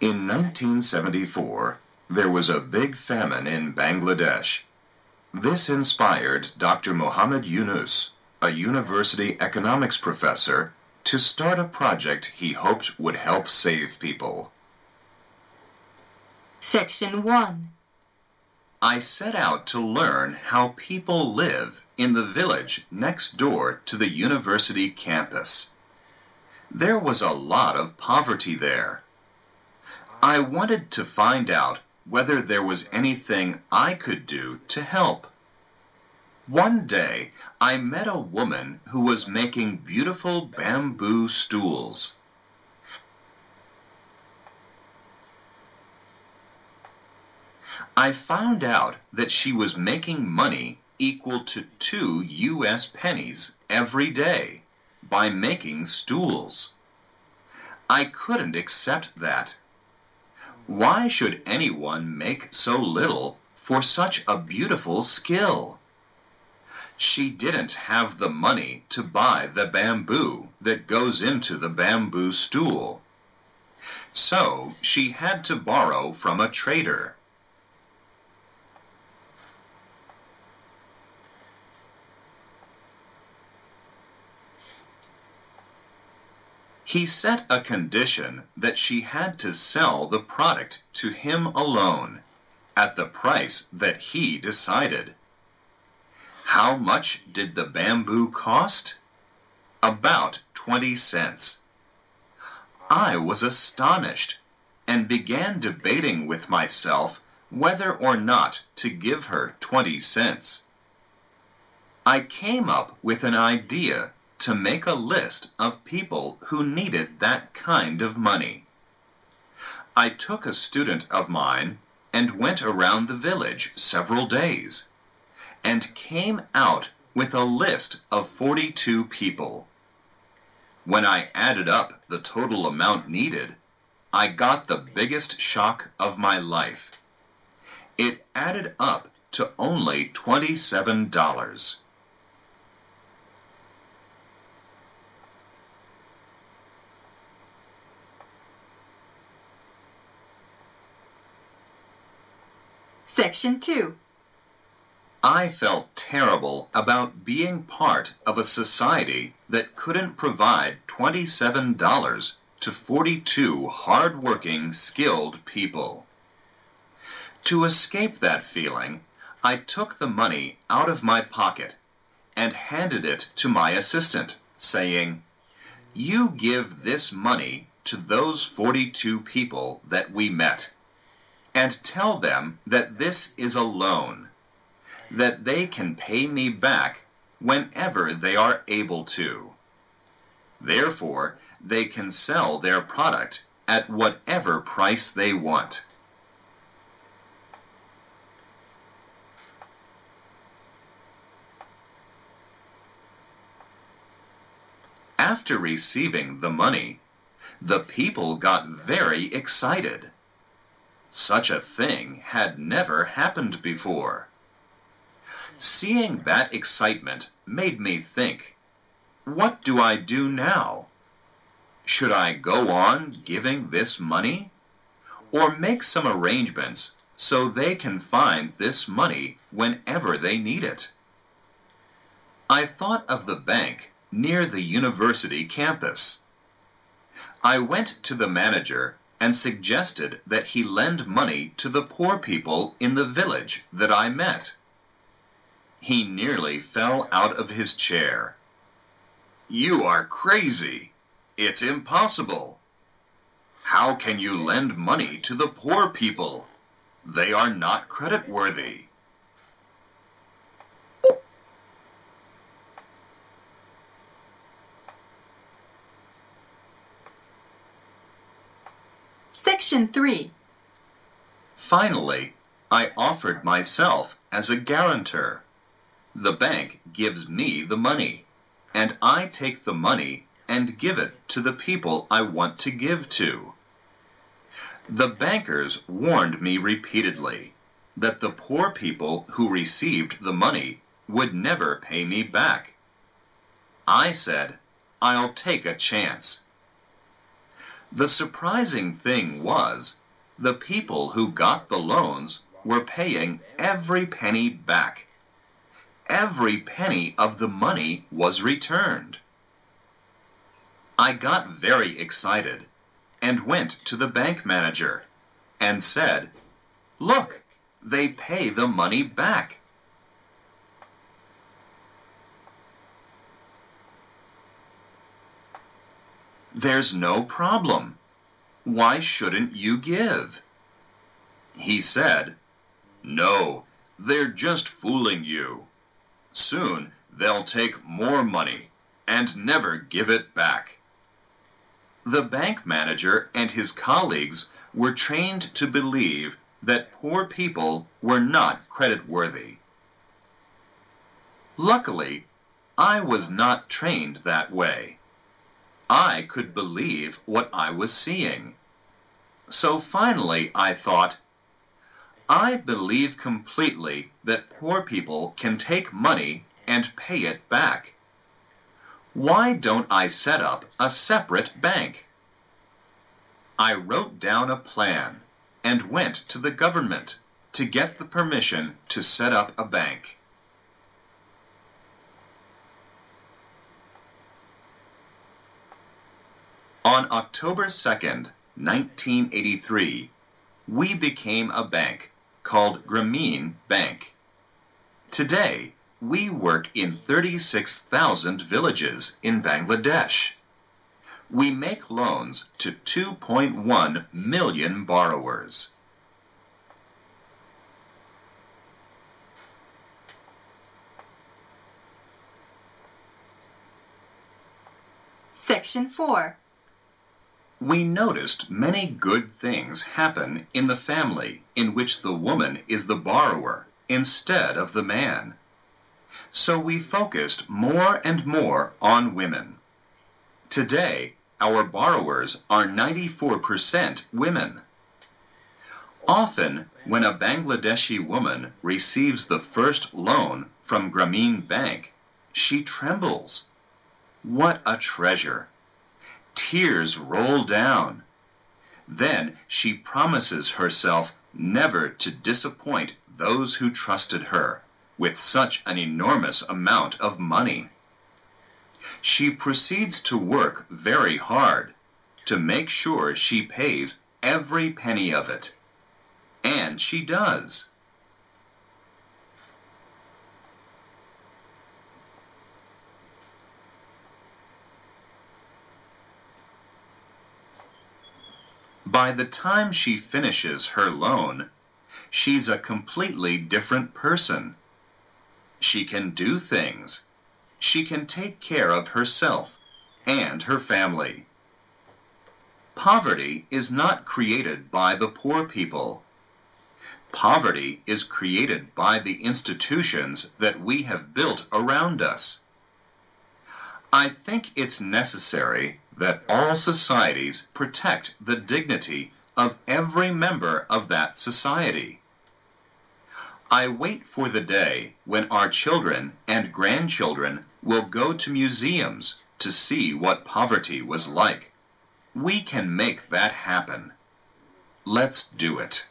In 1974, there was a big famine in Bangladesh. This inspired Dr. Mohammed Yunus, a university economics professor, to start a project he hoped would help save people. Section 1. I set out to learn how people live in the village next door to the university campus. There was a lot of poverty there. I wanted to find out whether there was anything I could do to help. One day, I met a woman who was making beautiful bamboo stools. I found out that she was making money equal to 2 US pennies every day by making stools. I couldn't accept that. Why should anyone make so little for such a beautiful skill? She didn't have the money to buy the bamboo that goes into the bamboo stool. So she had to borrow from a trader. He set a condition that she had to sell the product to him alone, at the price that he decided. How much did the bamboo cost? About 20 cents. I was astonished and began debating with myself whether or not to give her 20 cents. I came up with an idea to make a list of people who needed that kind of money. I took a student of mine and went around the village several days, and came out with a list of 42 people. When I added up the total amount needed, I got the biggest shock of my life. It added up to only $27. Section 2. I felt terrible about being part of a society that couldn't provide $27 to 42 hard-working, skilled people. To escape that feeling, I took the money out of my pocket and handed it to my assistant, saying, "You give this money to those 42 people that we met, and tell them that this is a loan, that they can pay me back whenever they are able to. Therefore, they can sell their product at whatever price they want." After receiving the money, the people got very excited. Such a thing had never happened before. Seeing that excitement made me think, what do I do now? Should I go on giving this money? Or make some arrangements so they can find this money whenever they need it? I thought of the bank near the university campus. I went to the manager and suggested that he lend money to the poor people in the village that I met. He nearly fell out of his chair. "You are crazy. It's impossible. How can you lend money to the poor people? They are not creditworthy." Section 3. Finally, I offered myself as a guarantor. The bank gives me the money, and I take the money and give it to the people I want to give to. The bankers warned me repeatedly that the poor people who received the money would never pay me back. I said, "I'll take a chance." The surprising thing was, the people who got the loans were paying every penny back. Every penny of the money was returned. I got very excited and went to the bank manager and said, "Look, they pay the money back." "There's no problem. Why shouldn't you give?" He said, "No, they're just fooling you. Soon they'll take more money and never give it back." The bank manager and his colleagues were trained to believe that poor people were not creditworthy. Luckily, I was not trained that way. I could believe what I was seeing. So finally I thought, I believe completely that poor people can take money and pay it back. Why don't I set up a separate bank? I wrote down a plan and went to the government to get the permission to set up a bank. On October 2nd, 1983, we became a bank called Grameen Bank. Today, we work in 36,000 villages in Bangladesh. We make loans to 2.1 million borrowers. Section 4. We noticed many good things happen in the family in which the woman is the borrower instead of the man. So we focused more and more on women. Today, our borrowers are 94% women. Often, when a Bangladeshi woman receives the first loan from Grameen Bank, she trembles. What a treasure! Tears roll down. Then she promises herself never to disappoint those who trusted her with such an enormous amount of money. She proceeds to work very hard to make sure she pays every penny of it. And she does. By the time she finishes her loan, she's a completely different person. She can do things. She can take care of herself and her family. Poverty is not created by the poor people. Poverty is created by the institutions that we have built around us. I think it's necessary that all societies protect the dignity of every member of that society. I wait for the day when our children and grandchildren will go to museums to see what poverty was like. We can make that happen. Let's do it.